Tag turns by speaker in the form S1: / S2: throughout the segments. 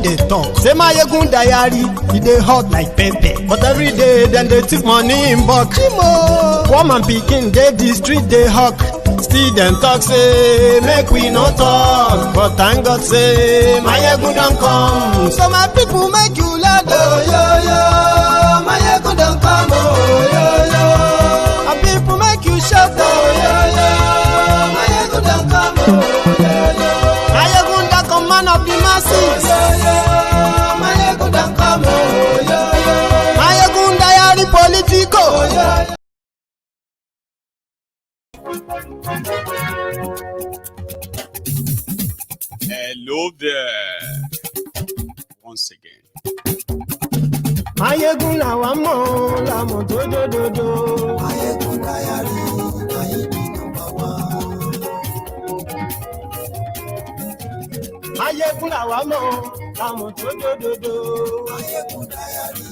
S1: they talk. Say my Yegun diary, they hot like pepper. But every day, then they take money in bulk. Woman picking, they the street, they hawk. Still them talk, say, make we no talk. But thank God, say, my Yegun don't come. So my people make you laugh, oh, yo, yo. My Yegun don't come, oh, yo, yo. And people make you shout, oh, yo, yo. My Yegun don't come, oh, yo, yo. My Yegun don't come, man of the masses. Oh, yo, yo. My Yegun don't come, oh, yo, yo. My Yegun diary politico, oh, yo, yo.
S2: Hello there. Once again.
S1: Mayegun làwa mọ̀ làmọ̀ tó dòdòdò. Mayegun diary, Mayegun number one. Mayegun làwa mọ̀ làmọ̀ tó dòdòdò. Mayegun diary,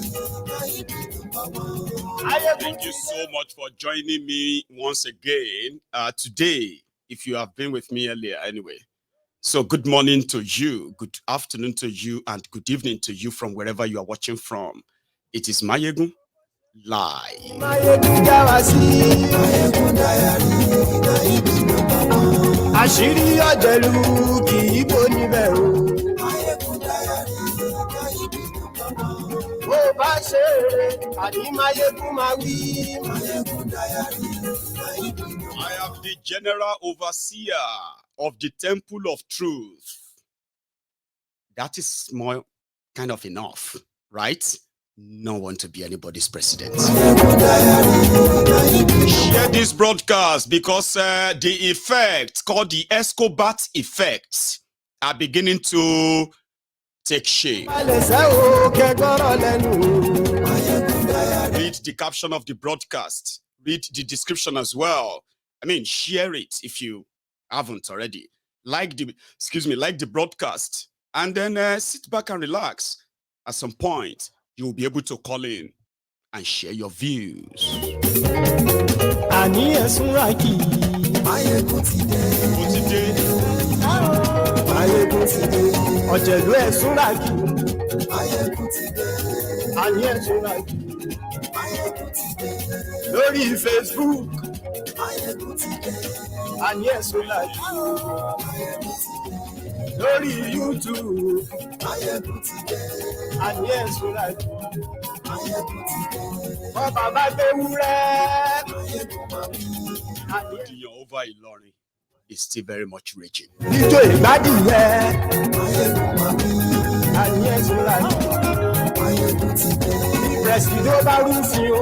S1: Mayegun number one.
S2: Thank you so much for joining me once again today. If you have been with me earlier, anyway. So good morning to you, good afternoon to you, and good evening to you from wherever you are watching from. It is Mayegun Live.
S1: Mayegun Dawasi, Mayegun Diary, Mayegun number one. Àṣírí ọ̀jẹ̀lú kì í bò níbẹ̀ o. Mayegun Diary, Mayegun number one. Bó bá ṣe eré, àní Mayegun máa wí. Mayegun Diary, Mayegun number one.
S2: I am the general overseer of the Temple of Truth. That is more kind of enough, right? No one to be anybody's president. Share this broadcast because the effects called the Escobar effects are beginning to take shape. Read the caption of the broadcast. Read the description as well. I mean, share it if you haven't already. Like the broadcast, and then sit back and relax. At some point, you'll be able to call in and share your views.
S1: Lórí Facebook. And yes, we like Lórí YouTube. And yes, we like Bàbá Gbéwúrẹ́.
S2: Over Ilorin is still very much raging.
S1: Níjó ìgbádìyẹ. And yes, we like Presido bá rúfin o.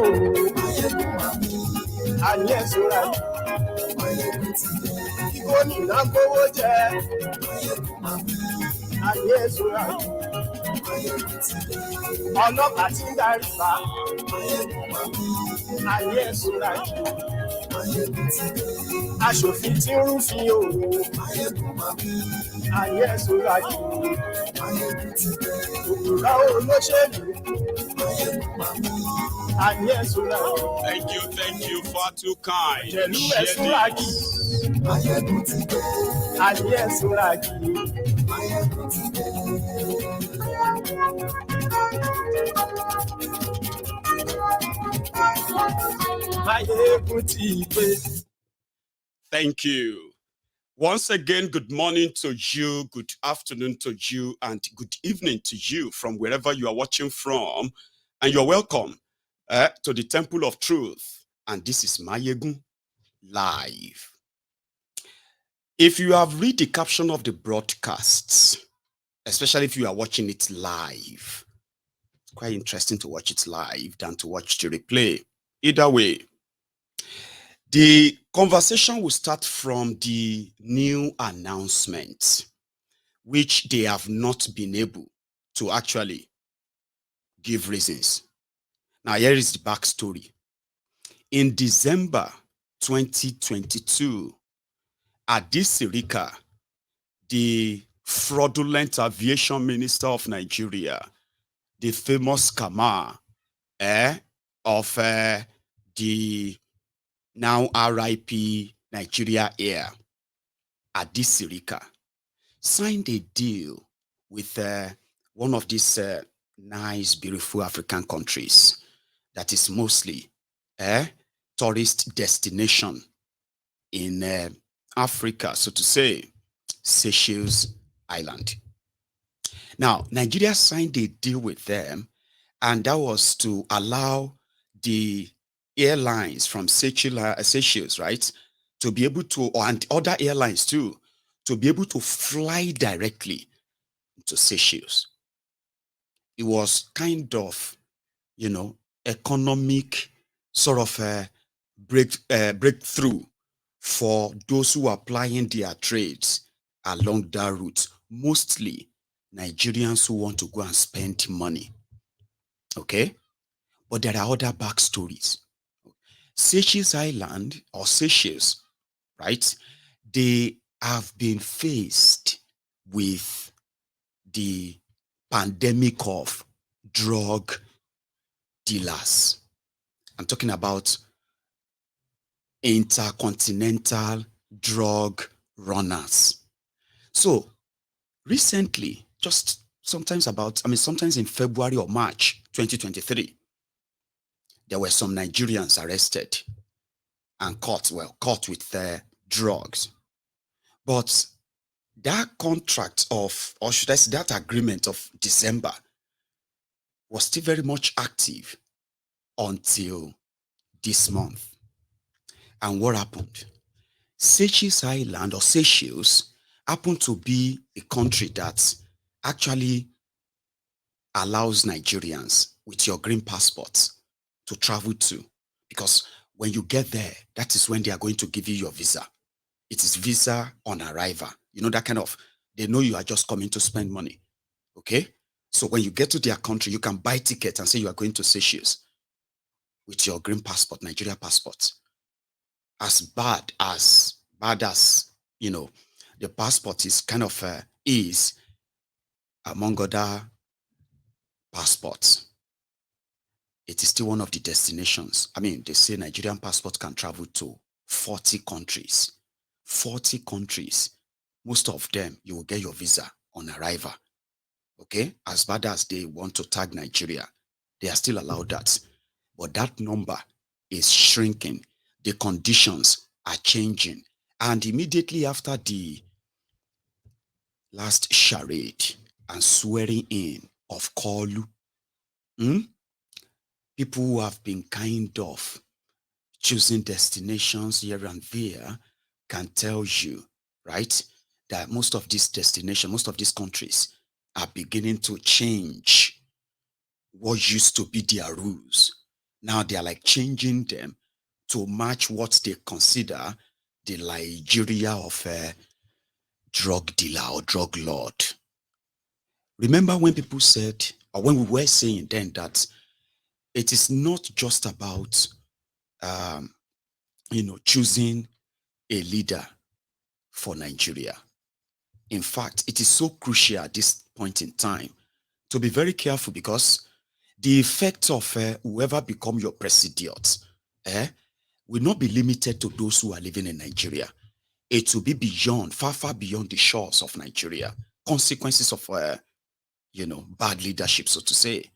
S1: And yes, we like Gómìnà gbówó jẹ. Ayé ìṣúra. Ọlọ́pàá tí ń darí bá. Ayé ìṣúra. Aṣòfin tí ń rúfin òwò. Ayé ìṣúra. Òwúrọ̀ olóṣèlú. Ayé ìṣúra.
S2: Thank you, far too kind.
S1: Jẹ̀lú ẹ̀ṣúra kì í. Ayé ìṣúra kì í.
S2: Thank you. Once again, good morning to you, good afternoon to you, and good evening to you from wherever you are watching from. And you're welcome to the Temple of Truth. And this is Mayegun Live. If you have read the caption of the broadcasts, especially if you are watching it live, it's quite interesting to watch it live than to watch the replay. Either way, the conversation will start from the new announcement, which they have not been able to actually give reasons. Now, here is the backstory. In December 2022, Adisirika, the fraudulent aviation minister of Nigeria, the famous Kama of the now RIP Nigeria Air, Adisirika, signed a deal with one of these nice, beautiful African countries that is mostly a tourist destination in Africa, so to say, Seychelles Island. Now, Nigeria signed a deal with them, and that was to allow the airlines from Seychelles, right, to be able to, and other airlines too, to be able to fly directly to Seychelles. It was kind of, economic sort of a breakthrough for those who are plying their trades along that route, mostly Nigerians who want to go and spend money. Okay? But there are other backstories. Seychelles Island or Seychelles, right? They have been faced with the pandemic of drug dealers. I'm talking about intercontinental drug runners. So recently, sometimes in February or March 2023, there were some Nigerians arrested and caught with drugs. But that contract or should I say that agreement of December was still very much active until this month. And what happened? Seychelles Island or Seychelles happened to be a country that actually allows Nigerians with your green passports to travel to. Because when you get there, that is when they are going to give you your visa. It is visa on arrival. That kind of, they know you are just coming to spend money. Okay? So when you get to their country, you can buy tickets and say you are going to Seychelles with your green passport, Nigeria passport. As bad as the passport is kind of is among other passports, it is still one of the destinations. I mean, they say Nigerian passport can travel to 40 countries. 40 countries. Most of them, you will get your visa on arrival. Okay? As bad as they want to tag Nigeria, they are still allowed that. But that number is shrinking. The conditions are changing. And immediately after the last charade and swearing in of Kanu, people who have been kind of choosing destinations here and there can tell you, right, that most of these destinations, most of these countries are beginning to change what used to be their rules. Now they are like changing them to match what they consider the Nigeria of a drug dealer or drug lord. Remember when people said, or when we were saying then that it is not just about, choosing a leader for Nigeria. In fact, it is so crucial at this point in time to be very careful, because the effect of whoever become your president will not be limited to those who are living in Nigeria. It will be beyond, far, far beyond the shores of Nigeria. Consequences of, bad leadership, so to say.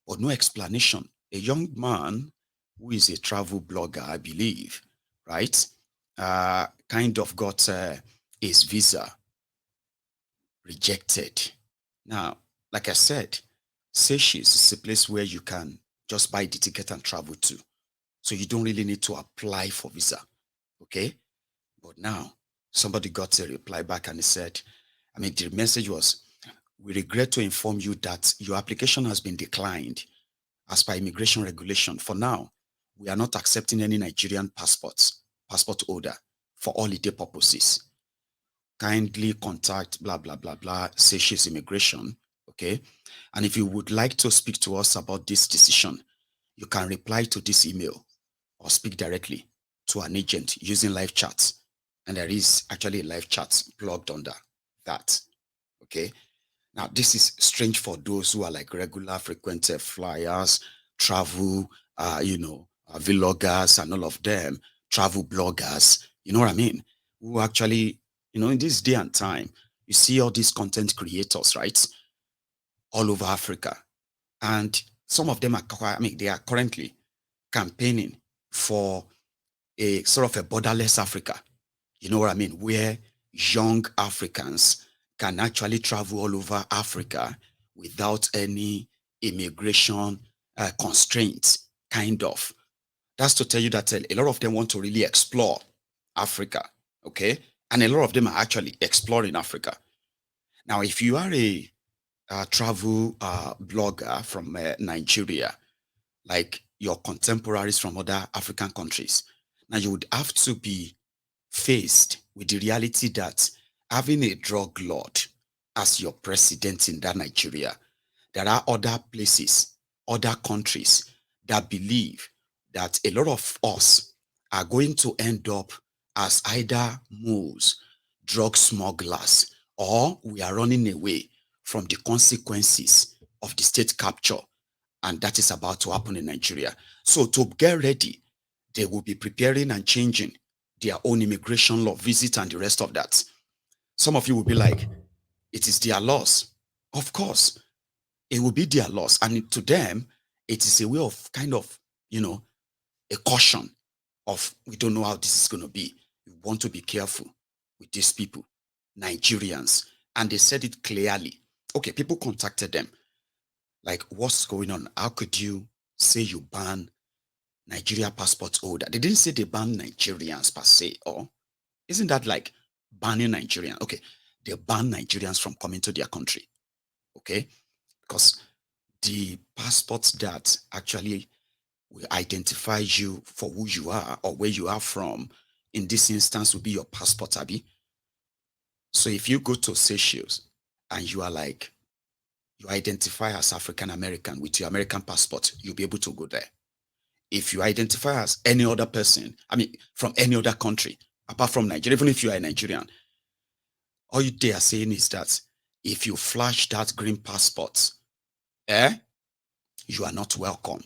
S2: But no explanation. A young man who is a travel blogger, I believe, right, kind of got his visa rejected. Now, like I said, Seychelles is a place where you can just buy the ticket and travel to. So you don't really need to apply for visa. Okay? But now, somebody got a reply back and he said, the message was, we regret to inform you that your application has been declined as per immigration regulation. For now, we are not accepting any Nigerian passport holder for holiday purposes. Kindly contact blah, blah, blah, blah, Seychelles Immigration. Okay? And if you would like to speak to us about this decision, you can reply to this email or speak directly to an agent using live chat. And there is actually a live chat plugged under that. Okay? Now, this is strange for those who are like regular, frequent flyers, travel, vloggers and all of them, travel bloggers, you know what I mean? Who actually, in this day and time, you see all these content creators, right? all over Africa. And some of them are, they are currently campaigning for a sort of a borderless Africa. You know what I mean? Where young Africans can actually travel all over Africa without any immigration constraints, kind of. That's to tell you that a lot of them want to really explore Africa, okay? And a lot of them are actually exploring Africa. Now, if you are a travel blogger from Nigeria, like your contemporaries from other African countries, now you would have to be faced with the reality that having a drug lord as your president in that Nigeria, there are other places, other countries that believe that a lot of us are going to end up as either moles, drug smugglers, or we are running away from the consequences of the state capture. And that is about to happen in Nigeria. So to get ready, they will be preparing and changing their own immigration law, visit, and the rest of that. Some of you will be like, it is their loss. Of course, it will be their loss. And to them, it is a way of kind of, a caution of, we don't know how this is going to be. We want to be careful with these people, Nigerians. And they said it clearly. Okay, people contacted them. Like, what's going on? How could you say you ban Nigeria passport holder? They didn't say they ban Nigerians per se, or isn't that like banning Nigerians? Okay, they ban Nigerians from coming to their country. Okay, because the passports that actually will identify you for who you are or where you are from, in this instance, will be your passport, Abby. So if you go to Seychelles and you are like, you identify as African American with your American passport, you'll be able to go there. If you identify as any other person, from any other country, apart from Nigeria, even if you are a Nigerian, all they are saying is that if you flash that green passport, you are not welcome.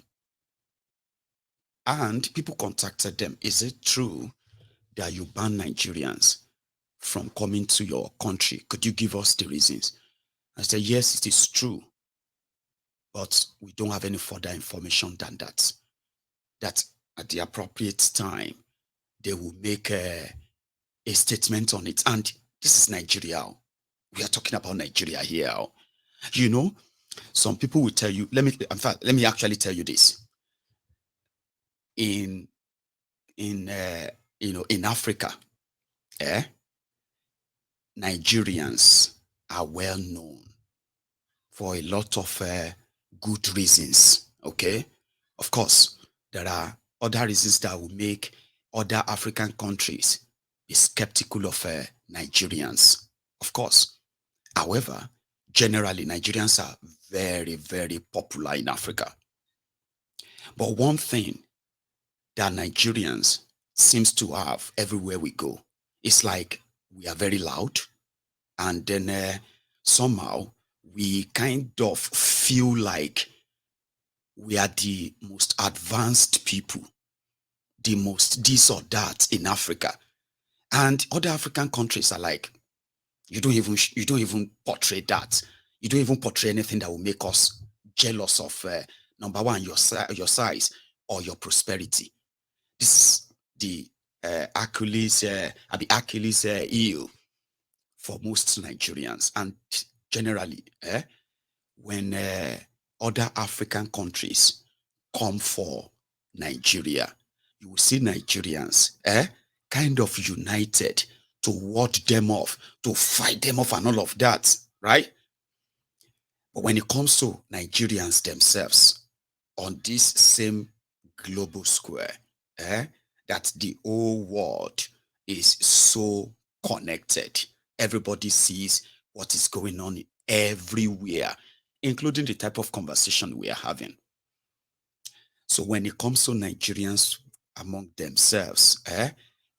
S2: And people contacted them. Is it true that you ban Nigerians from coming to your country? Could you give us the reasons? I said, yes, it is true. But we don't have any further information than that. That at the appropriate time, they will make a statement on it. And this is Nigeria. We are talking about Nigeria here. Some people will tell you, let me actually tell you this. In Africa, Nigerians are well known for a lot of good reasons. Okay, of course, there are other reasons that will make other African countries be skeptical of Nigerians. Of course, however, generally Nigerians are very, very popular in Africa. But one thing that Nigerians seems to have everywhere we go is like we are very loud, and then somehow we kind of feel like we are the most advanced people, the most this or that in Africa. And other African countries are like, you don't even portray that. You don't even portray anything that will make us jealous of number one, your size or your prosperity. This is the Achilles heel for most Nigerians. And generally, when other African countries come for Nigeria, you will see Nigerians kind of united to ward them off, to fight them off and all of that, right? But when it comes to Nigerians themselves on this same global square, that the whole world is so connected. Everybody sees what is going on everywhere, including the type of conversation we are having. So when it comes to Nigerians among themselves,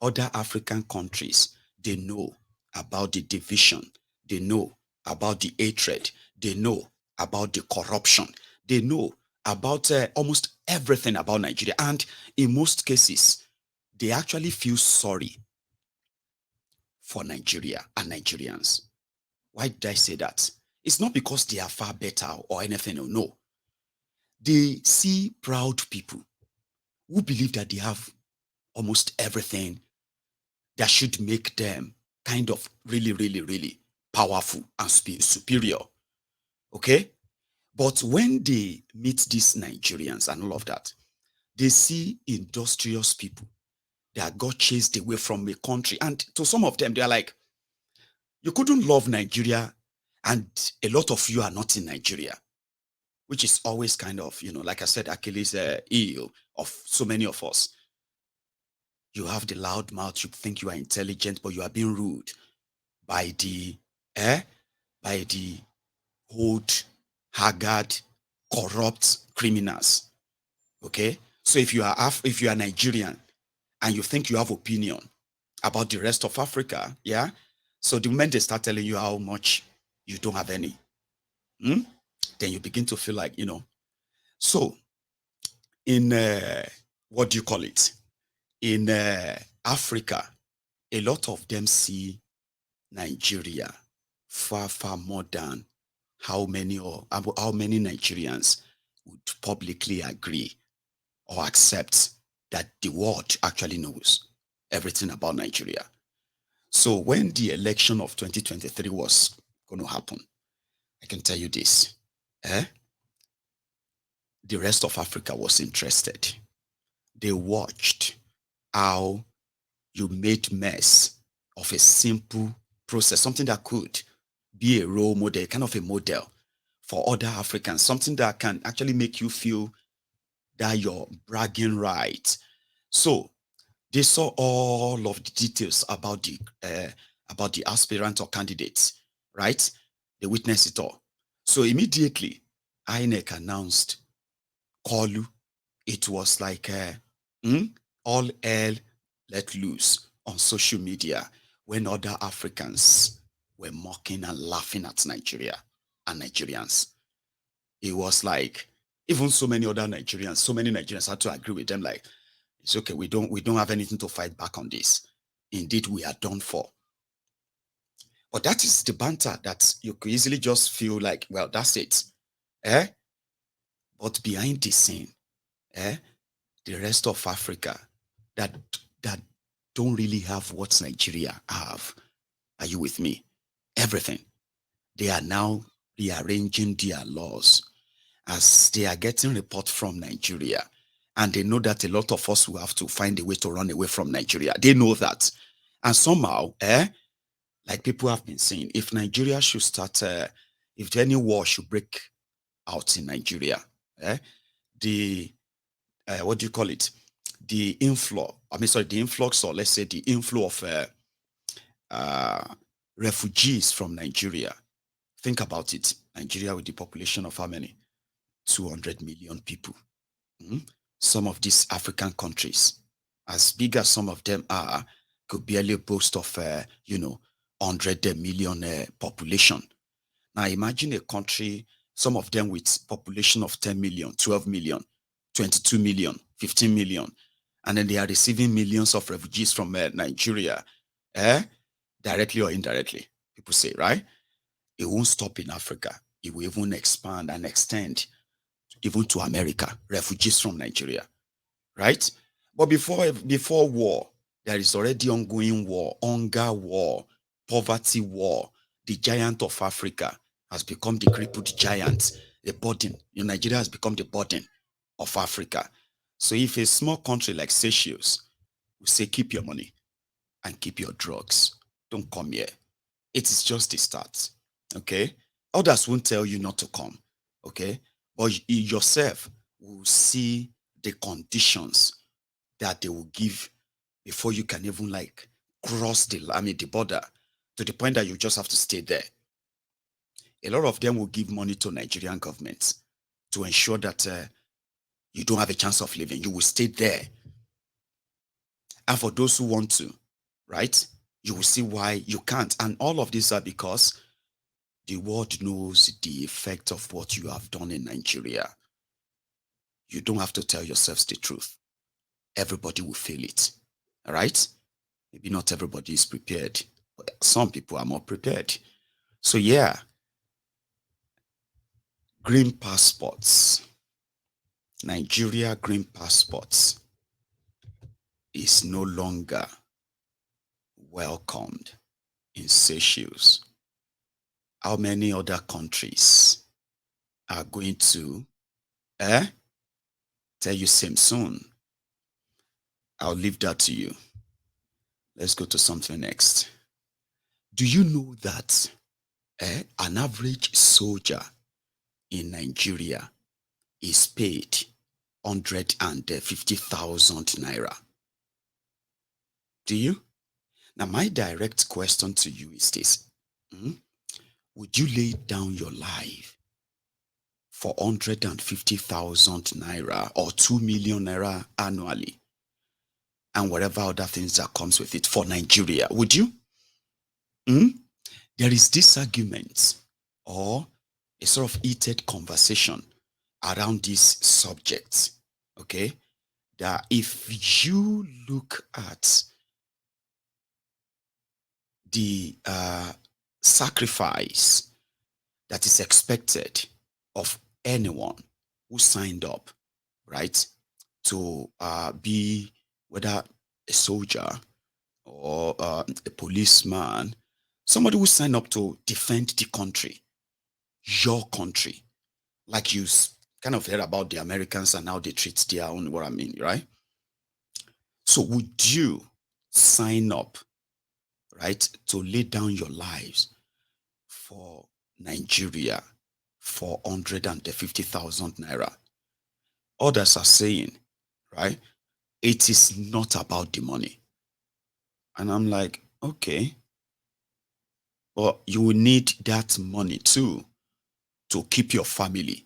S2: other African countries, they know about the division, they know about the hatred, they know about the corruption, they know about almost everything about Nigeria. And in most cases, they actually feel sorry for Nigeria and Nigerians. Why did I say that? It's not because they are far better or anything, no. They see proud people who believe that they have almost everything that should make them kind of really, really, really powerful and superior. Okay? But when they meet these Nigerians and all of that, they see industrious people that got chased away from a country. And to some of them, they are like, you couldn't love Nigeria, and a lot of you are not in Nigeria, which is always kind of, like I said, Achilles heel of so many of us. You have the loud mouth, you think you are intelligent, but you are being rude by the by the old, haggard, corrupt criminals. Okay, so if you are Nigerian and you think you have opinion about the rest of Africa, yeah. So the moment they start telling you how much you don't have any, then you begin to feel like, So in what do you call it? In Africa, a lot of them see Nigeria far, far more than how many Nigerians would publicly agree or accept that the world actually knows everything about Nigeria. So when the election of 2023 was going to happen, I can tell you this, the rest of Africa was interested. They watched how you made mess of a simple process, something that could be a role model, kind of a model for other Africans, something that can actually make you feel that you're bragging right. So they saw all of the details about the aspirant or candidates, right? They witnessed it all. So immediately, INEC announced Kolu. It was like all hell let loose on social media when other Africans were mocking and laughing at Nigeria and Nigerians. It was like even so many Nigerians had to agree with them, like, it's okay, we don't have anything to fight back on this. Indeed, we are done for. But that is the banter that you could easily just feel like, well, that's it. But behind the scene, the rest of Africa that that don't really have what Nigeria have. Are you with me? Everything. They are now rearranging their laws as they are getting report from Nigeria. And they know that a lot of us will have to find a way to run away from Nigeria. They know that. And somehow, like people have been saying, if Nigeria should start, if any war should break out in Nigeria, the what do you call it? The influx, or let's say the inflow of refugees from Nigeria. Think about it. Nigeria with the population of how many? 200 million people. Some of these African countries, as big as some of them are, could barely boast of, 100 million population. Now imagine a country, some of them with population of 10 million, 12 million, 22 million, 15 million, and then they are receiving millions of refugees from Nigeria, directly or indirectly, people say, right? It won't stop in Africa. It will even expand and extend even to America, refugees from Nigeria, right? But before war, there is already ongoing war, hunger war, poverty war. The giant of Africa has become the crippled giant, the burden. Nigeria has become the burden of Africa. So if a small country like Seychelles will say, keep your money and keep your drugs, don't come here. It is just the start, okay? Others won't tell you not to come, okay? But you yourself will see the conditions that they will give before you can even like cross the border, to the point that you just have to stay there. A lot of them will give money to Nigerian governments to ensure that you don't have a chance of living. You will stay there. And for those who want to, right, you will see why you can't. And all of these are because the world knows the effect of what you have done in Nigeria. You don't have to tell yourselves the truth. Everybody will feel it. All right? Maybe not everybody is prepared, but some people are more prepared. So yeah, green passports, Nigeria green passports is no longer welcomed in Seychelles. How many other countries are going to tell you same soon? I'll leave that to you. Let's go to something next. Do you know that an average soldier in Nigeria is paid 150,000 naira? Do you? Now, my direct question to you is this. Would you lay down your life for 150,000 naira or 2 million naira annually and whatever other things that comes with it for Nigeria? Would you? There is this argument or a sort of heated conversation around this subject, okay? That if you look at the sacrifice that is expected of anyone who signed up, right, to be whether a soldier or a policeman, somebody who signed up to defend the country, your country, like you kind of heard about the Americans and how they treat their own, what I mean, right? So would you sign up, right, to lay down your lives for Nigeria for 150,000 naira? Others are saying, right, it is not about the money. And I'm like, okay, but you will need that money too to keep your family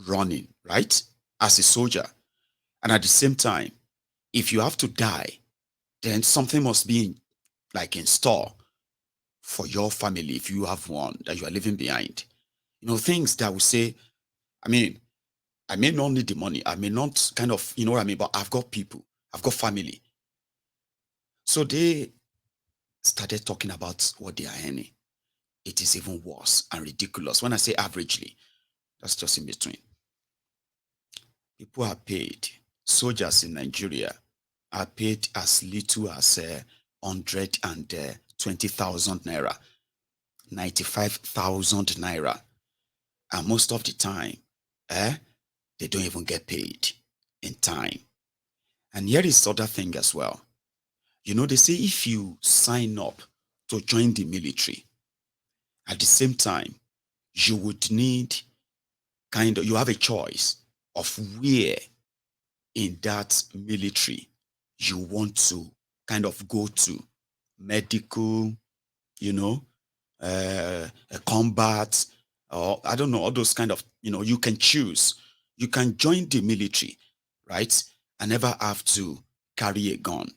S2: running, right? As a soldier. And at the same time, if you have to die, then something must be in store for your family if you have one that you are leaving behind. You know, things that will say, I mean, I may not need the money. I may not kind of, you know what I mean? But I've got people, I've got family. So they started talking about what they are earning. It is even worse and ridiculous. When I say averagely, that's just in between. People are paid. Soldiers in Nigeria are paid as little as 120,000 naira, 95,000 naira. And most of the time, they don't even get paid in time. And here is the other thing as well. You know, they say if you sign up to join the military, at the same time, you would need you have a choice of where in that military you want to kind of go to. Medical, you know, a combat, or I don't know, all those kind of, you can choose. You can join the military, right? And never have to carry a gun,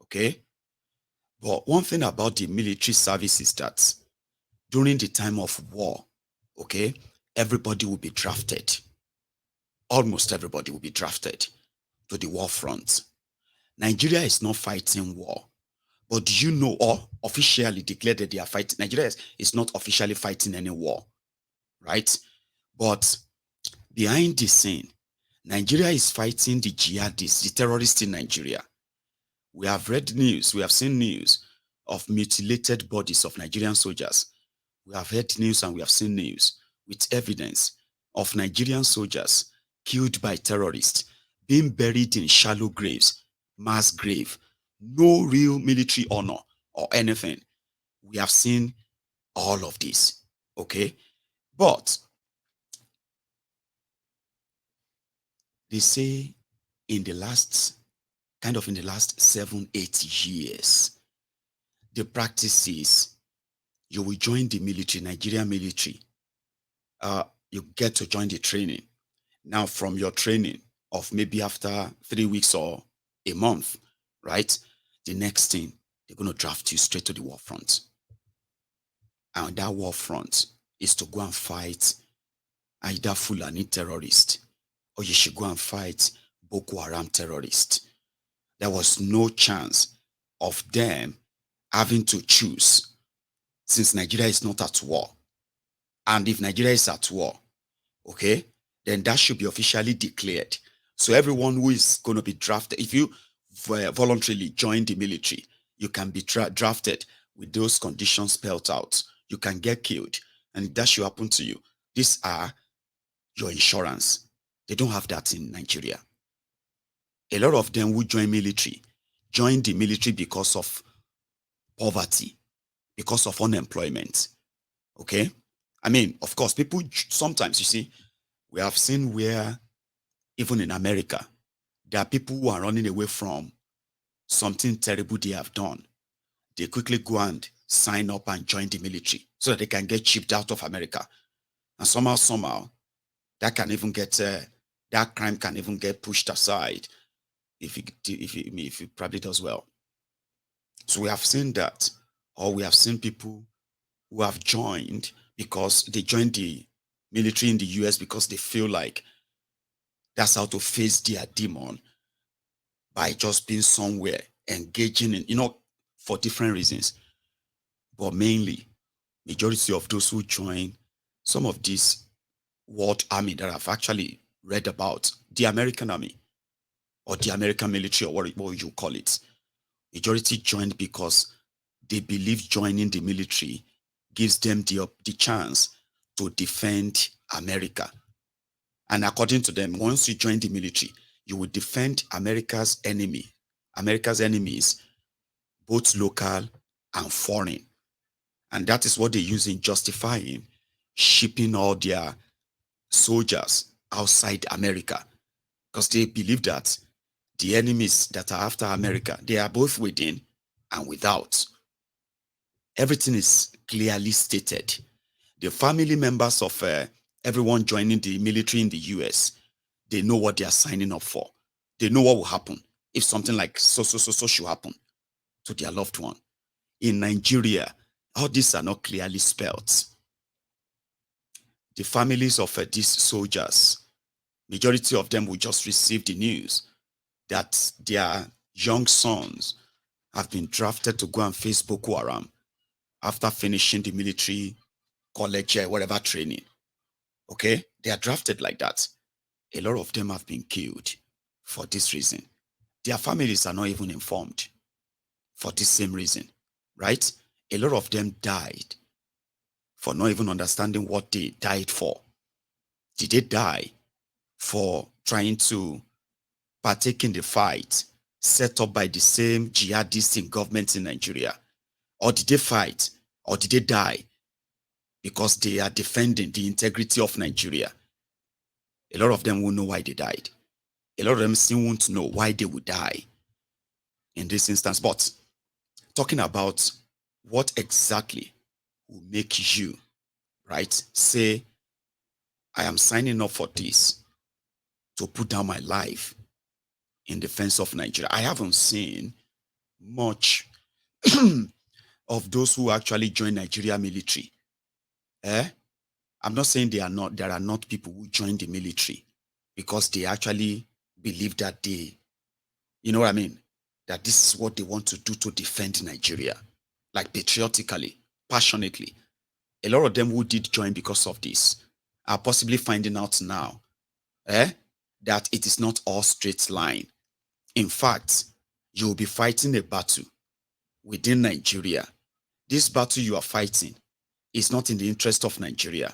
S2: okay? But one thing about the military service is that during the time of war, okay, everybody will be drafted. Almost everybody will be drafted to the war front. Nigeria is not fighting war. But do you know, or officially declared that they are fighting? Nigeria is not officially fighting any war, right? But behind the scene, Nigeria is fighting the jihadists, the terrorists in Nigeria. We have read news, we have seen news of mutilated bodies of Nigerian soldiers. We have heard news and we have seen news with evidence of Nigerian soldiers killed by terrorists, being buried in shallow graves, mass grave, no real military honor or anything. We have seen all of this, okay? But they say in the last 7-8 years, the practice is you will join the military, Nigerian military. You get to join the training. Now, from your training of maybe after 3 weeks or a month, right? The next thing, they're going to draft you straight to the war front. And that war front is to go and fight either Fulani terrorist or you should go and fight Boko Haram terrorist. There was no chance of them having to choose since Nigeria is not at war. And if Nigeria is at war, okay, then that should be officially declared. So everyone who is going to be drafted, if you voluntarily join the military, you can be drafted with those conditions spelled out. You can get killed, and if that should happen to you, these are your insurance. They don't have that in Nigeria. A lot of them who join the military because of poverty, because of unemployment. Okay. I mean, of course, people sometimes, you see, we have seen where even in America, there are people who are running away from something terrible they have done. They quickly go and sign up and join the military so that they can get shipped out of America. And somehow, that can even get that crime can even get pushed aside if it probably does well. So we have seen that, or we have seen people who have joined because they joined the military in the US because they feel like that's how to face their demon, by just being somewhere, engaging in, for different reasons. But mainly, majority of those who join some of these world army that I've actually read about, the American army or the American military, or what you call it, majority joined because they believe joining the military gives them the chance to defend America. And according to them, once you join the military, you will defend America's enemies, both local and foreign. And that is what they use in justifying shipping all their soldiers outside America, because they believe that the enemies that are after America, they are both within and without. Everything is clearly stated. The family members of everyone joining the military in the US, they know what they are signing up for. They know what will happen if something like so should happen to their loved one. In Nigeria, all these are not clearly spelled. The families of these soldiers, majority of them will just receive the news that their young sons have been drafted to go and face Boko Haram after finishing the military college or whatever training. Okay, they are drafted like that. A lot of them have been killed for this reason. Their families are not even informed for this same reason, right? A lot of them died for not even understanding what they died for. Did they die for trying to partake in the fight set up by the same jihadists in government in Nigeria? Or did they fight, or did they die because they are defending the integrity of Nigeria? A lot of them will know why they died. A lot of them still won't know why they would die in this instance. But talking about what exactly will make you, right, say, I am signing up for this to put down my life in defense of Nigeria. I haven't seen much of those who actually join Nigeria military. I'm not saying there are not people who join the military because they actually believe that you know what I mean? That this is what they want to do to defend Nigeria, like patriotically, passionately. A lot of them who did join because of this are possibly finding out now that it is not all straight line. In fact, you will be fighting a battle within Nigeria. This battle you are fighting is not in the interest of Nigeria.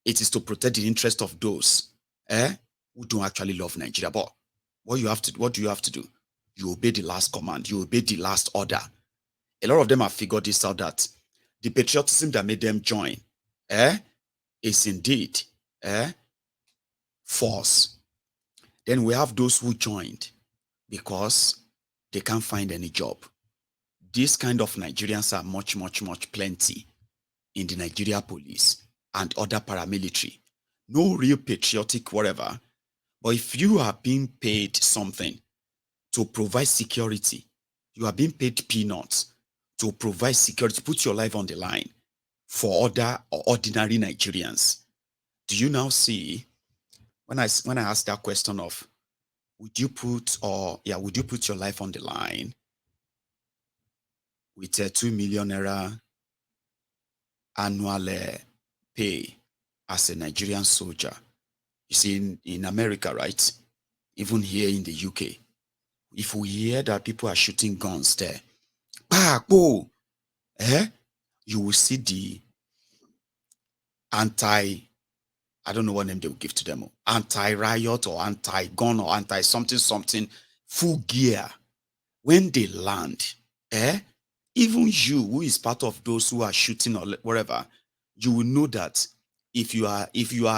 S2: It is to protect the interest of those who don't actually love Nigeria. But what do you have to do? You obey the last command. You obey the last order. A lot of them have figured this out, that the patriotism that made them join is indeed false. Then we have those who joined because they can't find any job. These kind of Nigerians are much plenty in the Nigeria police and other paramilitary. No real patriotic whatever. But if you are being paid something to provide security, you are being paid peanuts to provide security, put your life on the line for other or ordinary Nigerians. Do you now see, when I ask that question of would you put your life on the line with a 2 million naira annual pay as a Nigerian soldier? You see, in America, right? Even here in the UK, if we hear that people are shooting guns there, you will see the anti, I don't know what name they will give to them, anti-riot or anti-gun or anti-something, something, full gear. When they land, even you, who is part of those who are shooting or whatever, you will know that if you are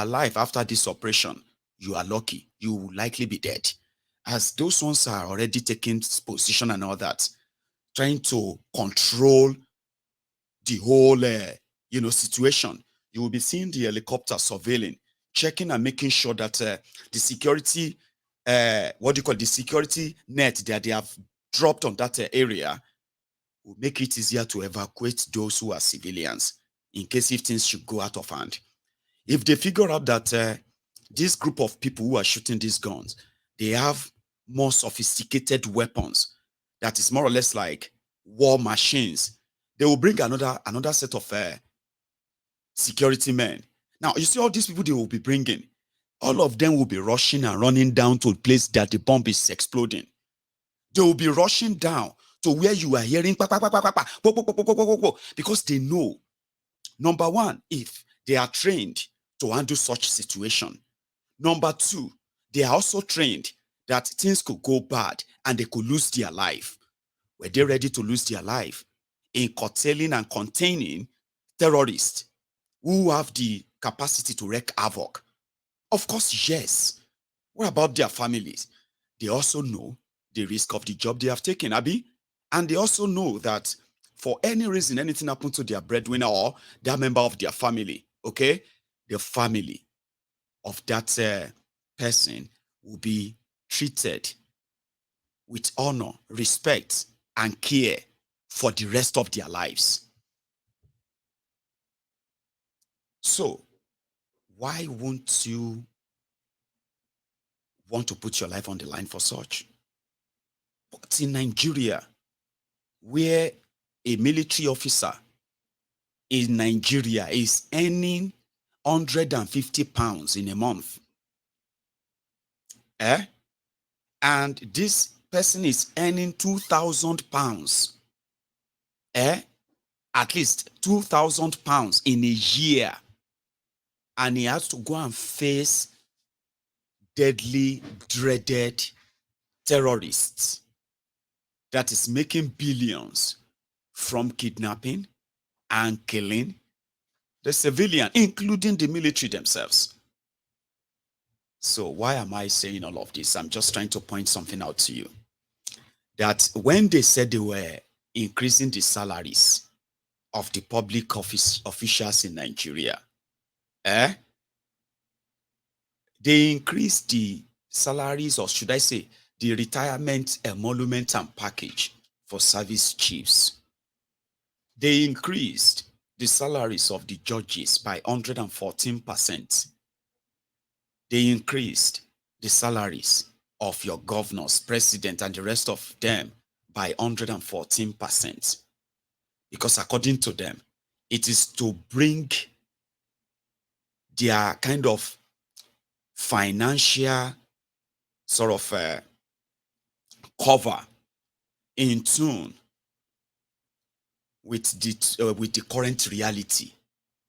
S2: alive after this operation, you are lucky. You will likely be dead. As those ones are already taking position and all that, trying to control the whole situation. You will be seeing the helicopter surveilling, checking and making sure that the security, the security net that they have dropped on that area will make it easier to evacuate those who are civilians in case if things should go out of hand. If they figure out that this group of people who are shooting these guns, they have more sophisticated weapons, that is more or less like war machines, they will bring another set of security men. Now, you see all these people they will be bringing, all of them will be rushing and running down to a place that the bomb is exploding. They will be rushing down to where you are hearing because they know, number one, if they are trained to handle such situation. Number two, they are also trained that things could go bad and they could lose their life. Were they ready to lose their life in curtailing and containing terrorists who have the capacity to wreak havoc? Of course, yes. What about their families? They also know the risk of the job they have taken, Abby. And they also know that for any reason, anything happened to their breadwinner or that member of their family, okay, the family of that person will be treated with honor, respect, and care for the rest of their lives. So, why won't you want to put your life on the line for such? But in Nigeria, where a military officer in Nigeria is earning 150 pounds in a month, and this person is earning 2,000 pounds, at least 2,000 pounds in a year, and he has to go and face deadly, dreaded terrorists that is making billions from kidnapping and killing the civilian, including the military themselves. So why am I saying all of this? I'm just trying to point something out to you. That when they said they were increasing the salaries of the public office officials in Nigeria, they increased the salaries, or should I say, the retirement emolument and package for service chiefs. They increased the salaries of the judges by 114%. They increased the salaries of your governors, president, and the rest of them by 114%. Because according to them, it is to bring their kind of financial sort of cover in tune with the current reality,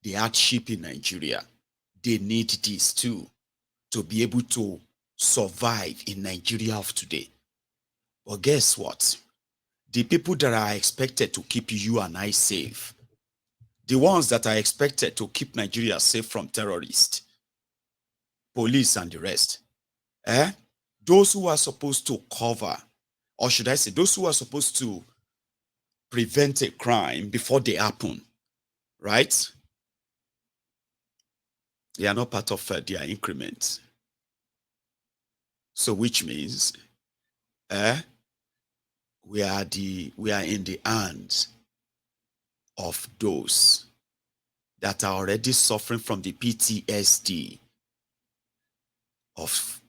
S2: the hardship in Nigeria. They need this too to be able to survive in Nigeria of today. But guess what? The people that are expected to keep you and I safe, the ones that are expected to keep Nigeria safe from terrorists, police, and the rest, those who are supposed to cover, or should I say, those who are supposed to prevent a crime before they happen, right? They are not part of their increment. So which means we are in the hands of those that are already suffering from the PTSD of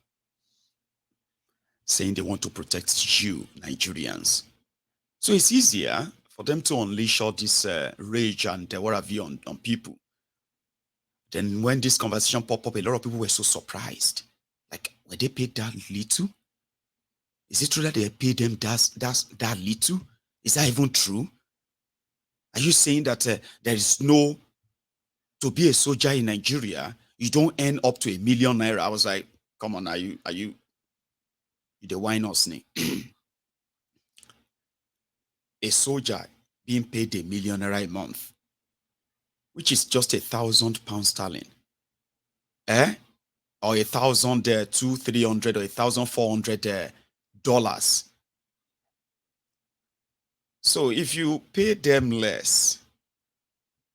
S2: saying they want to protect you, Nigerians. So it's easier for them to unleash all this rage and what have you on people Then when this conversation popped up, a lot of people were so surprised. Like, were they paid that little? Is it true that they paid them that little? Is that even true? Are you saying that there is no, to be a soldier in Nigeria, you don't earn up to ₦1 million? I was like, come on, are you the wine us? A soldier being paid ₦1 million a month, which is just £1,000 sterling, or 1,000, 300, or 1,400 dollars. So if you pay them less,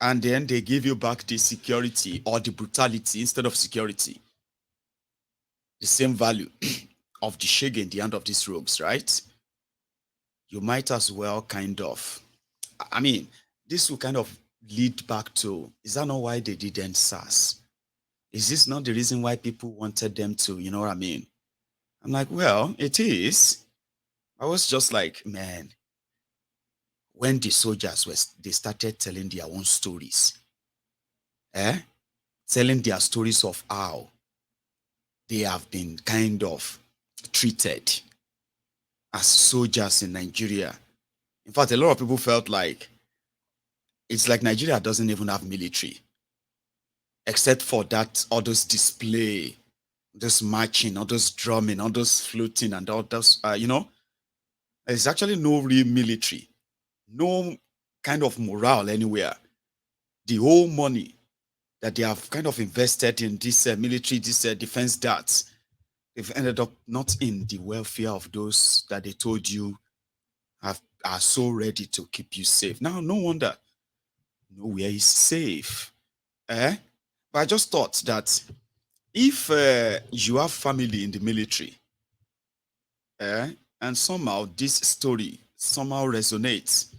S2: and then they give you back the security or the brutality instead of security, the same value of the shege in the hand of these rogues, right? You might as well kind of, I mean, this will kind of lead back to, is that not why they didn't SARS? Is this not the reason why people wanted them to, you know what I mean? I'm like, well, it is. I was just like, man, when the soldiers they started telling their own stories, telling their stories of how they have been kind of treated as soldiers in Nigeria. In fact, a lot of people felt like it's like Nigeria doesn't even have military, except for that, all those display, this marching, all those drumming, all those fluting, and all those, there's actually no real military, no kind of morale anywhere. The whole money that they have kind of invested in this military, this defense darts, they've ended up not in the welfare of those that they told you are so ready to keep you safe. Now, no wonder nowhere is safe. But I just thought that if you have family in the military, and somehow this story somehow resonates,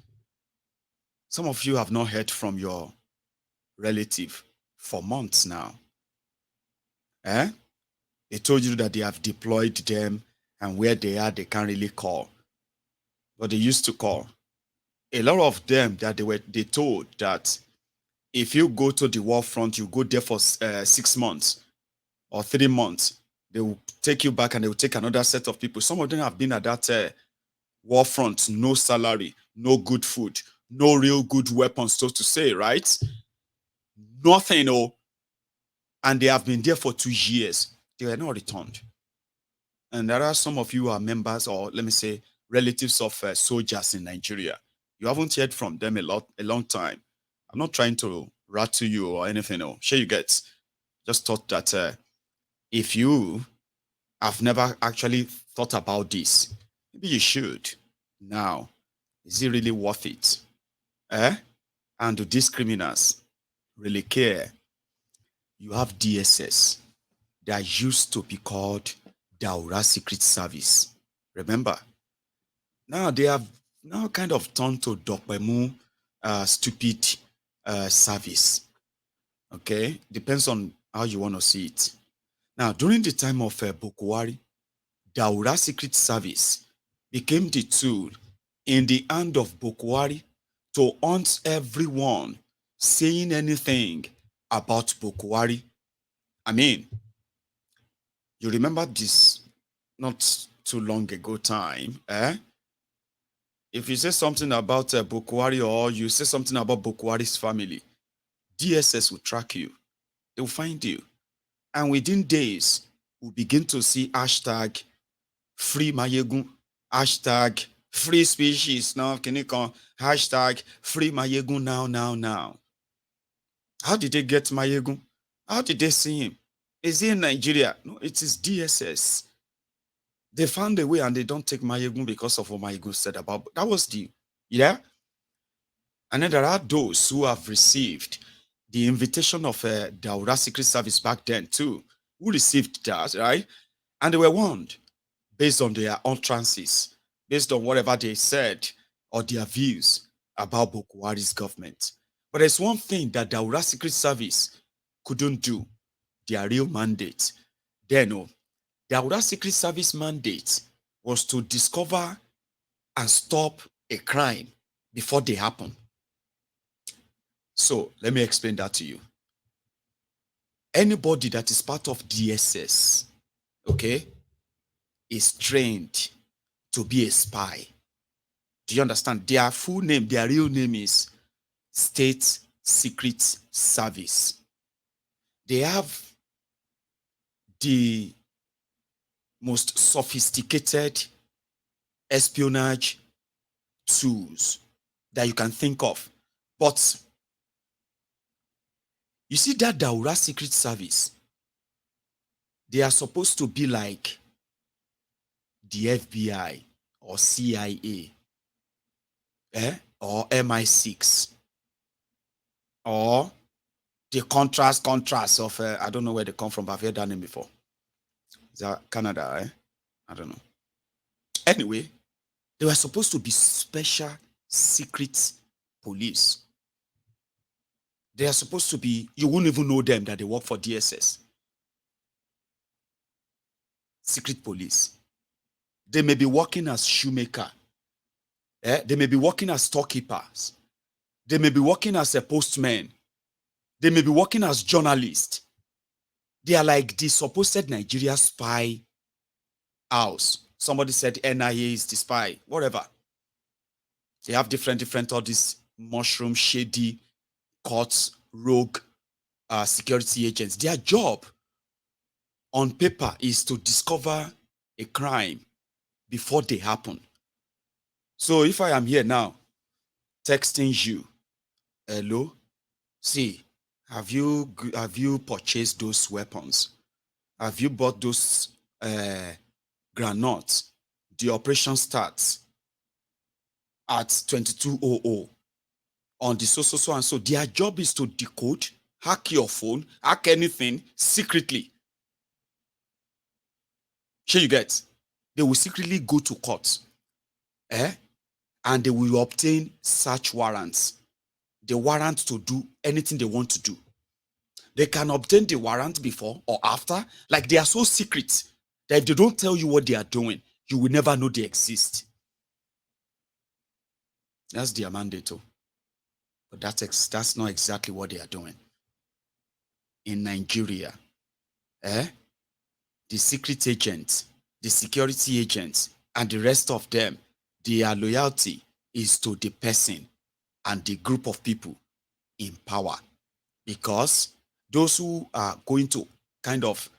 S2: some of you have not heard from your relative for months now. They told you that they have deployed them, and where they are, they can't really call. But they used to call. A lot of them that they told that if you go to the war front, you go there for 6 months or 3 months, they will take you back and they will take another set of people. Some of them have been at that war front, no salary, no good food, no real good weapons, so to say, right? Nothing, and they have been there for 2 years. They were not returned. And there are some of you who are members, or let me say, relatives of soldiers in Nigeria. You haven't heard from them a long time. I'm not trying to rattle you or anything. Sure, you get. Just thought that if you have never actually thought about this, maybe you should. Now, is it really worth it? And do these criminals really care? You have DSS that used to be called Daura Secret Service. Remember? Now they have now kind of turned to Dokpemu stupid service. Okay? Depends on how you want to see it. Now, during the time of Bokwari, Daura Secret Service became the tool in the hand of Bokwari to hunt everyone saying anything about Bokwari. I mean, you remember this not too long ago time, If you say something about Bokwari, or you say something about Bokwari's family, DSS will track you. They will find you. And within days, we'll begin to see hashtag free Mayegun, hashtag free species, now can you call hashtag free Mayegun now. How did they get Mayegun? How did they see him? Is he in Nigeria? No, it is DSS. They found a way, and they don't take Mayegun because of what Mayegun said about. That was And then there are those who have received the invitation of Daura Secret Service back then too, who received that, right? And they were warned based on their utterances, based on whatever they said or their views about Bokwari's government. But there's one thing that Daura Secret Service couldn't do, their real mandate. Then, Daura Secret Service mandate was to discover and stop a crime before they happen. So let me explain that to you. Anybody that is part of DSS, okay, is trained to be a spy. Do you understand? Their full name, their real name is State Secret Service. They have the most sophisticated espionage tools that you can think of. But you see that Daura Secret Service, they are supposed to be like the FBI or CIA, or MI6, or the Contras of, I don't know where they come from, but I've heard that name before. Is that Canada, I don't know. Anyway, they were supposed to be special secret police. They are supposed to be, you wouldn't even know them that they work for DSS. Secret police. They may be working as shoemaker. They may be working as storekeepers. They may be working as a postman. They may be working as journalists. They are like the supposed Nigeria spy house. Somebody said NIA is the spy, whatever. They have different, all these mushroom, shady, courts, rogue security agents. Their job on paper is to discover a crime before they happen. So if I am here now texting you, hello, see, have you purchased those weapons? Have you bought those granates? The operation starts at 22:00 on the so and so. Their job is to decode, hack your phone, hack anything secretly. Sure you get? They will secretly go to court, and they will obtain search warrants. The warrant to do anything they want to do. They can obtain the warrant before or after. Like, they are so secret that if they don't tell you what they are doing, you will never know they exist. That's their mandate too. But that's not exactly what they are doing. In Nigeria, the secret agents, the security agents, and the rest of them, their loyalty is to the person and the group of people in power. Because those who are going to kind of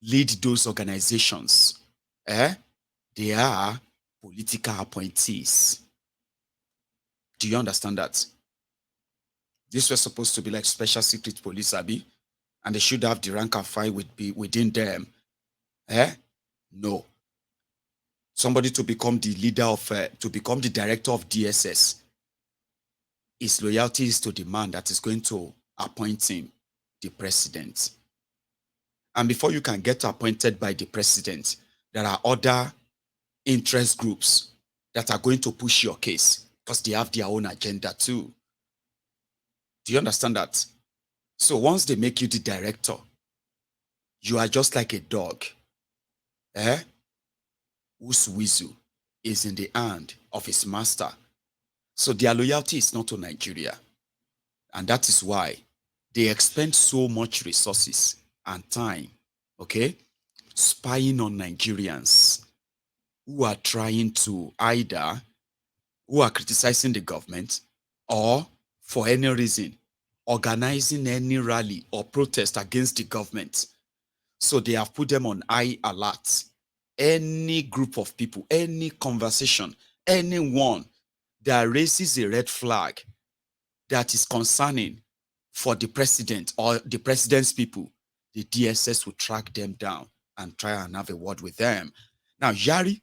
S2: lead those organizations, they are political appointees. Do you understand that? This was supposed to be like special secret police, Abi, and they should have the rank and file within them. No. Somebody to become the leader of, to become the director of DSS, his loyalty is to the man that is going to appoint him, the president. And before you can get appointed by the president, there are other interest groups that are going to push your case because they have their own agenda too. Do you understand that? So once they make you the director, you are just like a dog, whose whistle is in the hand of his master. So their loyalty is not to Nigeria. And that is why they expend so much resources and time, spying on Nigerians who are trying to who are criticizing the government, or for any reason, organizing any rally or protest against the government. So they have put them on high alert. Any group of people, any conversation, anyone that raises a red flag that is concerning for the president or the president's people, the DSS will track them down and try and have a word with them. Now, Yari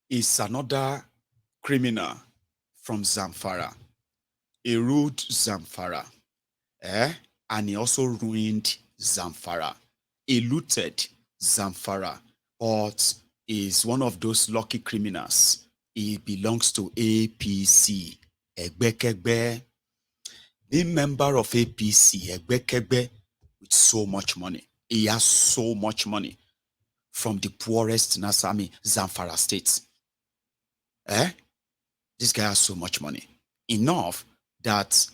S2: is another criminal from Zamfara. He ruled Zamfara, and he also ruined Zamfara. He looted Zamfara, but is one of those lucky criminals. He belongs to APC, Egbekegbe. Being member of APC, Egbekegbe, with so much money. He has so much money from the poorest Zamfara state. This guy has so much money. Enough that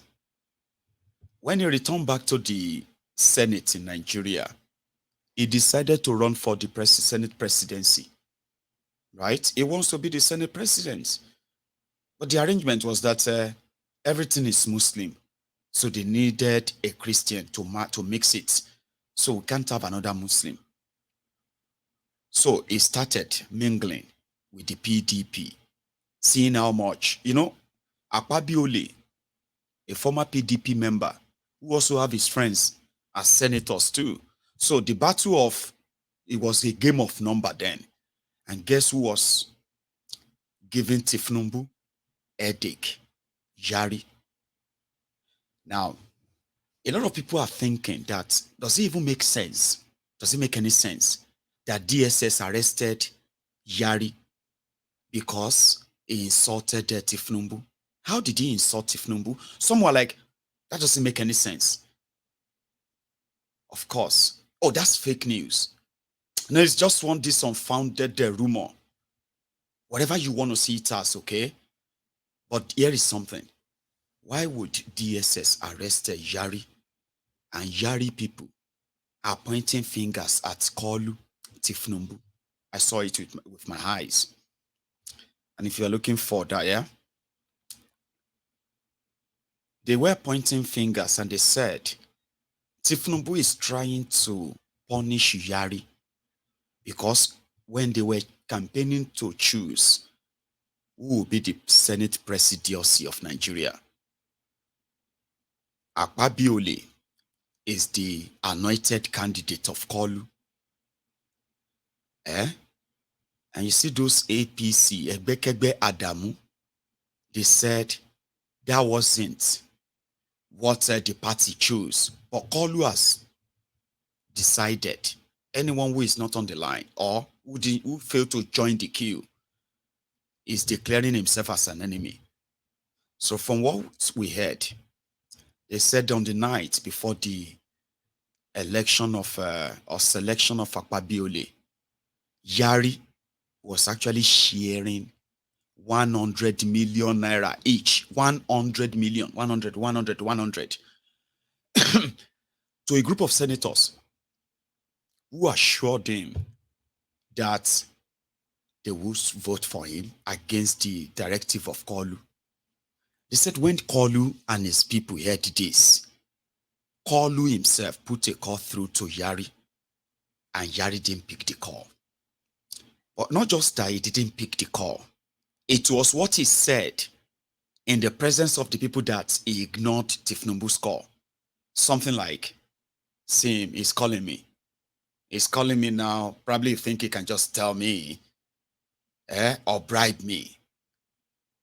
S2: when he returned back to the Senate in Nigeria, he decided to run for the Senate presidency, right? He wants to be the Senate president. But the arrangement was that everything is Muslim. So they needed a Christian to mix it. So we can't have another Muslim. So he started mingling with the PDP, seeing how much, Akpabiole, a former PDP member, who also have his friends as senators too. So the it was a game of number then. And guess who was giving Tifnumbu headache? Yari. Now, a lot of people are thinking that, does it even make sense? Does it make any sense that DSS arrested Yari because he insulted Tifnumbu? How did he insult Tifnumbu? Some were like, that doesn't make any sense. Of course. Oh, that's fake news. No, it's just this unfounded rumor. Whatever you want to see it as, okay? But here is something. Why would DSS arrest Yari, and Yari people are pointing fingers at Kolu Tifnumbu? I saw it with my eyes. And if you're looking for that, yeah? They were pointing fingers and they said, Tifnumbu is trying to punish Yari because when they were campaigning to choose who will be the Senate presidency of Nigeria, Akpabiole is the anointed candidate of Kolu. And you see those APC, Egbekegbe Adamu, they said that wasn't what the party chose. But Kolu has decided anyone who is not on the line or who failed to join the queue is declaring himself as an enemy. So from what we heard, they said on the night before the election of or selection of Akpabiole, Yari was actually sharing 100 million naira each, 100 million, 100 to a group of senators who assured him that they would vote for him against the directive of Kolu. They said when Kolu and his people heard this, Kolu himself put a call through to Yari, and Yari didn't pick the call. But not just that he didn't pick the call, it was what he said in the presence of the people that he ignored Tifnumbu's call. Something like, see him, he's calling me. He's calling me now. Probably you think he can just tell me or bribe me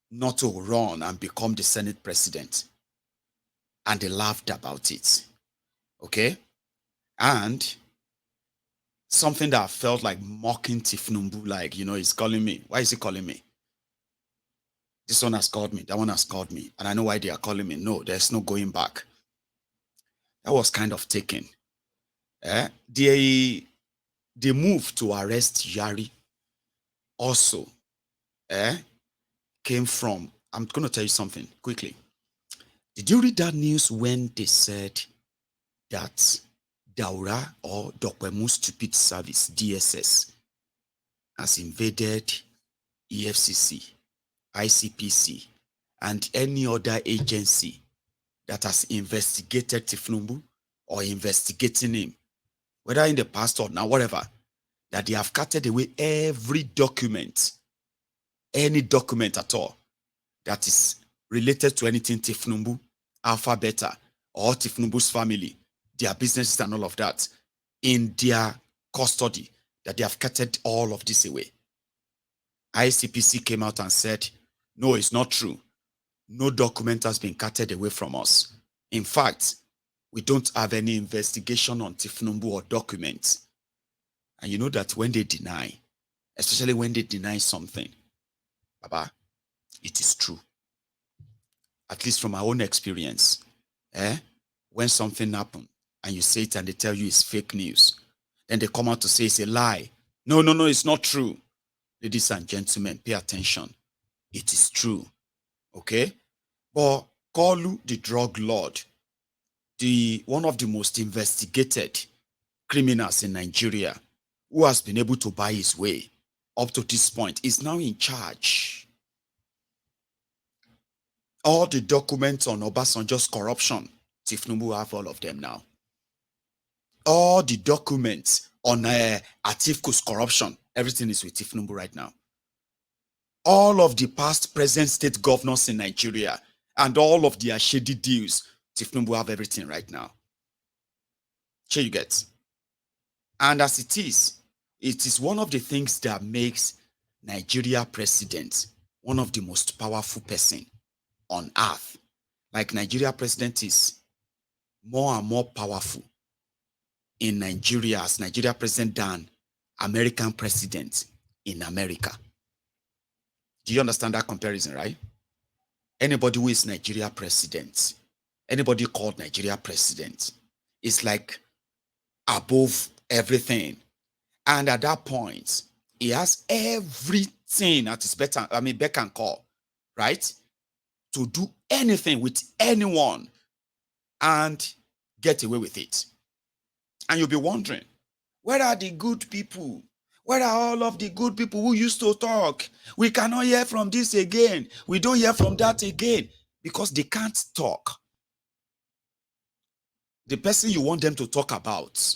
S2: not to run and become the Senate president. And they laughed about it. Okay? And something that felt like mocking Tifnumbu, like, he's calling me. Why is he calling me? This one has called me. That one has called me. And I know why they are calling me. No, there's no going back. That was kind of taken. The move to arrest Yari also came from, I'm going to tell you something quickly. Did you read that news when they said that Daura or Dokwemu Stupid Service, DSS, has invaded EFCC, ICPC, and any other agency that has investigated Tifnumbu or investigating him, whether in the past or now, whatever, that they have carted away every document, any document at all, that is related to anything Tifnumbu, Alpha Beta, or Tifnumbu's family, their businesses and all of that, in their custody, that they have carted all of this away. ICPC came out and said, no, it's not true. No document has been carted away from us. In fact, we don't have any investigation on Tifnumbu or documents. And you know that when they deny, especially when they deny something, Baba, it is true. At least from my own experience, when something happened and you say it and they tell you it's fake news, then they come out to say it's a lie. No, it's not true. Ladies and gentlemen, pay attention. It is true. Okay? But Kolu, the drug lord, one of the most investigated criminals in Nigeria, who has been able to buy his way up to this point, is now in charge. All the documents on Obasanjo's corruption, Tifnubu have all of them now. All the documents on Atiku's corruption, everything is with Tifnubu right now. All of the past, present state governors in Nigeria and all of their shady deals, Tifnubu have everything right now. Sure you get. And as it is one of the things that makes Nigeria president one of the most powerful person on earth. Like Nigeria president is more and more powerful in Nigeria as Nigeria president than American president in America. Do you understand that comparison, right? Anybody who is Nigeria president, anybody called Nigeria president is like above everything. And at that point, he has everything at his beck and call, right? To do anything with anyone and get away with it. And you'll be wondering, where are the good people? Where are all of the good people who used to talk? We cannot hear from this again. We don't hear from that again because they can't talk. The person you want them to talk about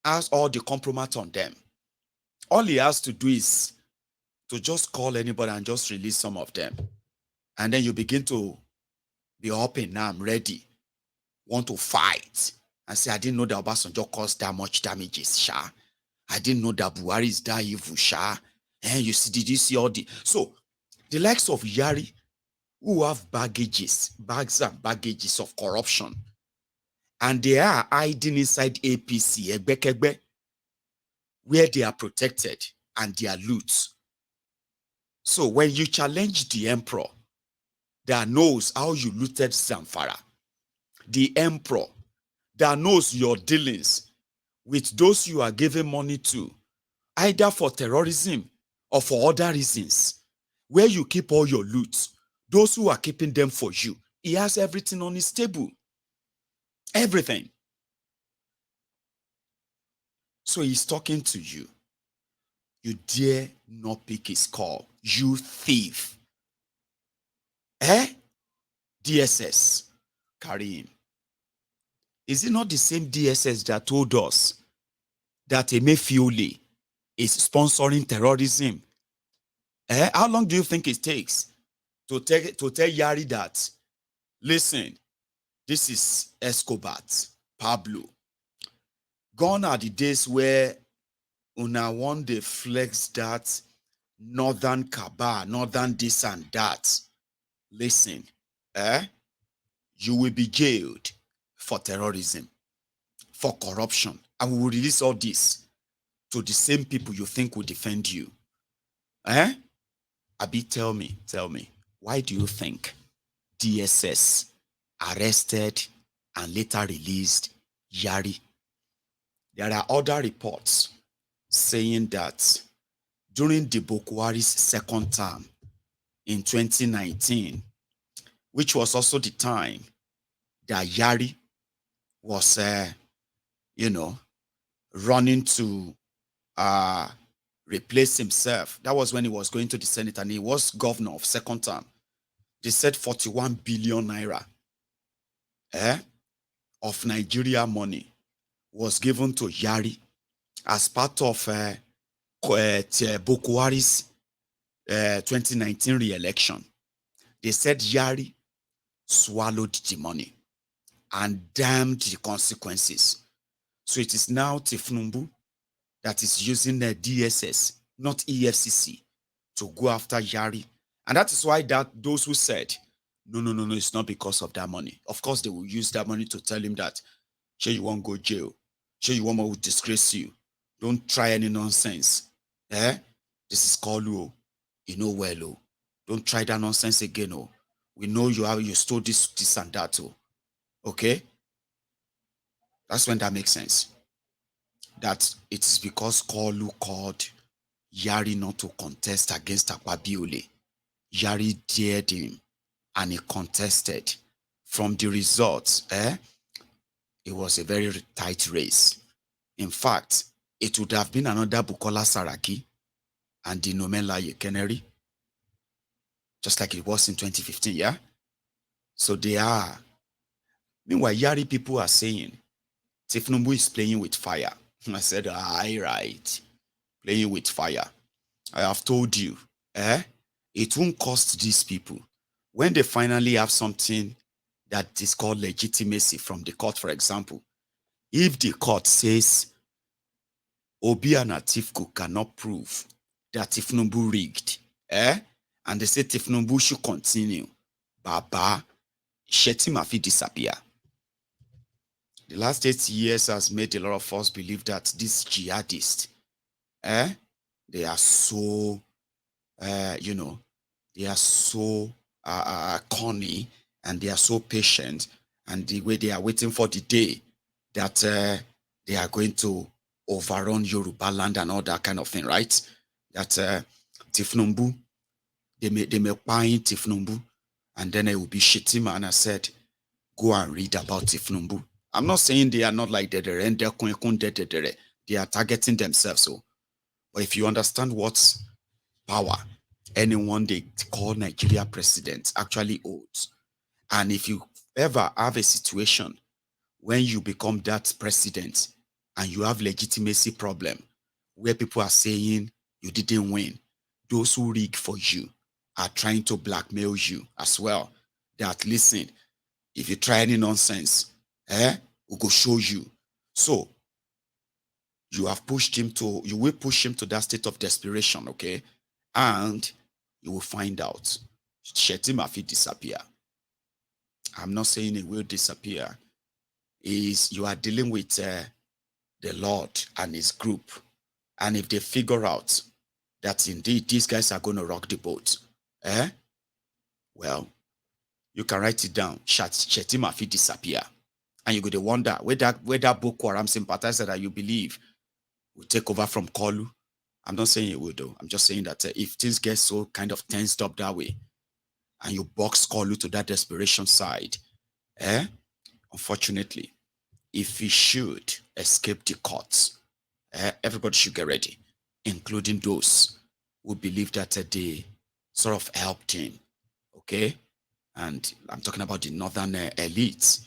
S2: has all the compromise on them. All he has to do is to just call anybody and just release some of them. And then you begin to be up and now I'm ready, want to fight. And say, I didn't know that Obasanjo caused that much damages, Sha. I didn't know that Buhari is that evil, Sha. And you see, did you see all the... So, the likes of Yari, who have bags and baggages of corruption, and they are hiding inside APC, Egbekegbe, where they are protected and they are loot. So, when you challenge the emperor that knows how you looted Zamfara, the emperor that knows your dealings with those you are giving money to, either for terrorism or for other reasons, where you keep all your loot, those who are keeping them for you, he has everything on his table. Everything. So he's talking to you. You dare not pick his call. You thief. DSS. Carry him. Is it not the same DSS that told us that Emefiole is sponsoring terrorism? How long do you think it takes to tell Yari that, listen, this is Escobar, Pablo? Gone are the days where una one day flex that northern cabal, northern this and that. Listen, you will be jailed for terrorism, for corruption, and we will release all this to the same people you think will defend you. Abi, tell me, why do you think DSS arrested and later released Yari? There are other reports saying that during the Buhari's second term in 2019, which was also the time that Yari was, running to replace himself. That was when he was going to the Senate and he was governor of second term. They said 41 billion naira of Nigeria money was given to Yari as part of Buhari's 2019 re-election. They said Yari swallowed the money and damned the consequences. So it is now Tifnubu that is using the DSS, not EFCC, to go after Yari. And that is why those who said, no, it's not because of that money. Of course, they will use that money to tell him that, sure, you won't go jail. Sure, you won't disgrace you. Don't try any nonsense. This is Kanu. You know well, oh. Don't try that nonsense again, oh. We know you stole this and that, oh. Okay? That's when that makes sense. That it is because Kanu called Yari not to contest against Akpabiole. Yari dared him and he contested. From the results, it was a very tight race. In fact, it would have been another Bukola Saraki and the Nomelaye Keneri, just like it was in 2015, yeah? So they are. Meanwhile, Yari people are saying, Tifnumbu is playing with fire. I said, aye, right. Playing with fire. I have told you, it won't cost these people. When they finally have something that is called legitimacy from the court, for example, if the court says Obi and Atifku cannot prove that Tifnumbu rigged, and they say Tifnumbu should continue, Baba, Shetima fit disappear. The last 8 years has made a lot of us believe that these jihadists, they are so, they are so corny, and they are so patient, and the way they are waiting for the day that they are going to overrun Yoruba land and all that kind of thing, right? That Tifnumbu, they may find Tifnumbu, and then it will be Shetima. And I said, go and read about Tifnumbu. I'm not saying they are not like they are targeting themselves. So, but if you understand what power anyone they call Nigeria president actually holds, and if you ever have a situation when you become that president and you have legitimacy problem where people are saying you didn't win, those who rig for you are trying to blackmail you as well. That listen, if you try any nonsense, we go show you. So you will push him to that state of desperation, okay? And you will find out. Shetima fit disappear. I'm not saying it will disappear. You are dealing with the Lord and his group. And if they figure out that indeed these guys are going to rock the boat, well, you can write it down. Shetima fit disappear. And you go to wonder whether Boko Haram sympathizer that you believe will take over from Kolu. I'm not saying it will, though. I'm just saying that if things get so kind of tensed up that way, and you box Kolu to that desperation side, unfortunately, if he should escape the courts, everybody should get ready, including those who believe that they sort of helped him, okay? And I'm talking about the northern elites.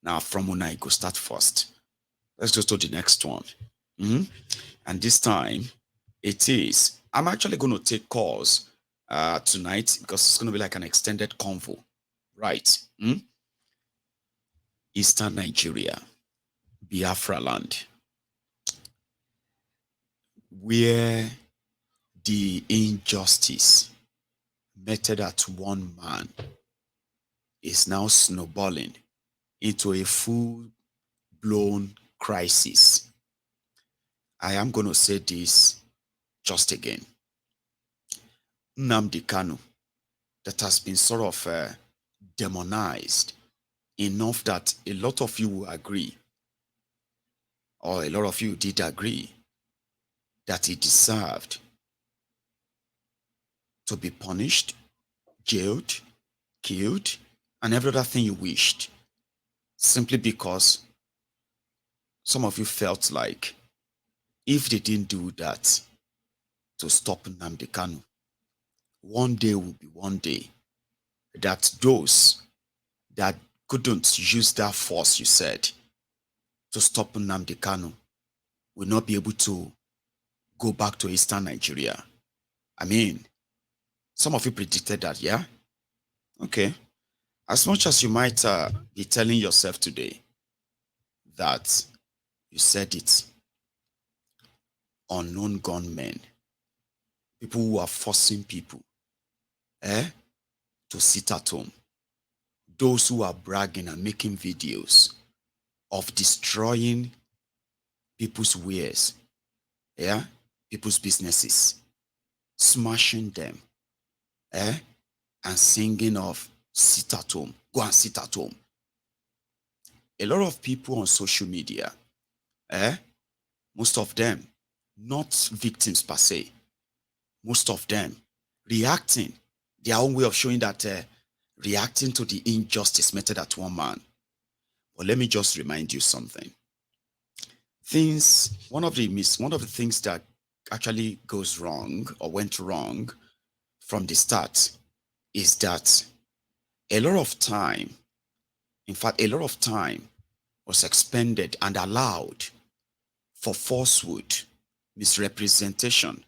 S2: Now, from Unai, go start first. Let's go to the next one. And this time, I'm actually going to take calls tonight because it's going to be like an extended convo, right? Eastern Nigeria, Biafra land, where the injustice meted at one man is now snowballing into a full-blown crisis. I am going to say this just again. Nnamdi Kanu, that has been sort of demonized enough that a lot of you will agree, or a lot of you did agree, that he deserved to be punished, jailed, killed, and every other thing you wished, simply because some of you felt like if they didn't do that to stop Nnamdi Kanu, one day will be one day that those that couldn't use that force, you said, to stop Nnamdi Kanu will not be able to go back to Eastern Nigeria. I mean, some of you predicted that, yeah? Okay. As much as you might be telling yourself today that you said it, unknown gunmen, people who are forcing people to sit at home, those who are bragging and making videos of destroying people's wares, people's businesses, smashing them, and singing of sit at home, go and sit at home. A lot of people on social media, most of them not victims per se, most of them reacting, their own way of showing that reacting to the injustice meted at one man. But let me just remind you something. One of the things that actually goes wrong or went wrong from the start is that a lot of time, in fact, a lot of time was expended and allowed for falsehood, misrepresentation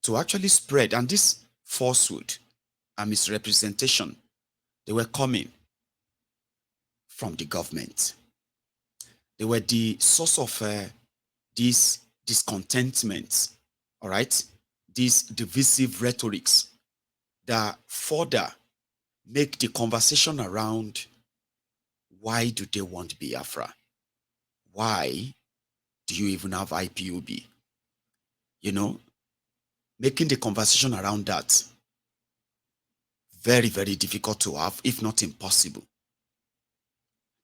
S2: to actually spread. And this falsehood and misrepresentation, they were coming from the government. They were the source of this discontentment, all right? These divisive rhetorics that further make the conversation around why do they want Biafra? Why do you even have IPOB? You know, making the conversation around that very, very difficult to have, if not impossible.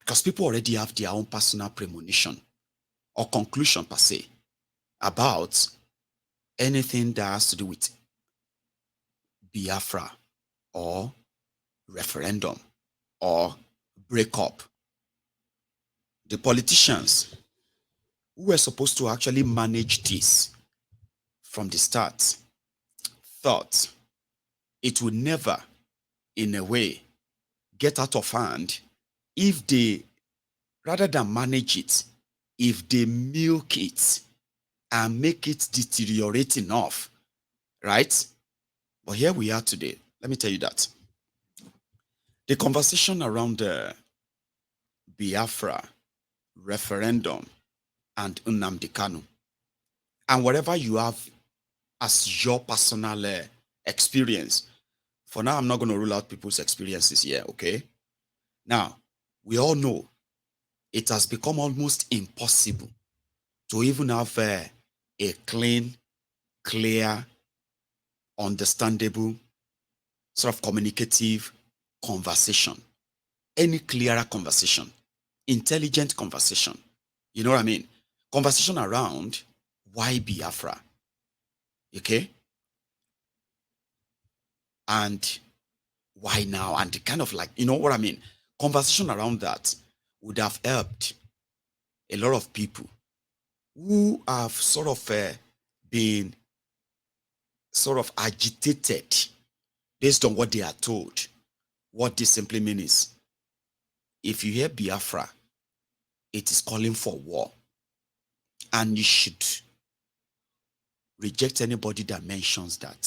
S2: Because people already have their own personal premonition or conclusion per se about anything that has to do with Biafra or referendum or breakup. The politicians who were supposed to actually manage this from the start thought it would never, in a way, get out of hand if they, rather than manage it, if they milk it and make it deteriorate enough, right? But here we are today. Let me tell you that. The conversation around the Biafra, referendum, and Nnamdi Kanu, and whatever you have as your personal experience. For now, I'm not going to rule out people's experiences here, okay? Now, we all know it has become almost impossible to even have a clean, clear, understandable, sort of communicative conversation. Any clearer conversation, intelligent conversation. You know what I mean? Conversation around why Biafra, okay? And why now? And kind of like, you know what I mean? Conversation around that would have helped a lot of people who have sort of been sort of agitated based on what they are told. What this simply means is, if you hear Biafra, it is calling for war. And you should reject anybody that mentions that.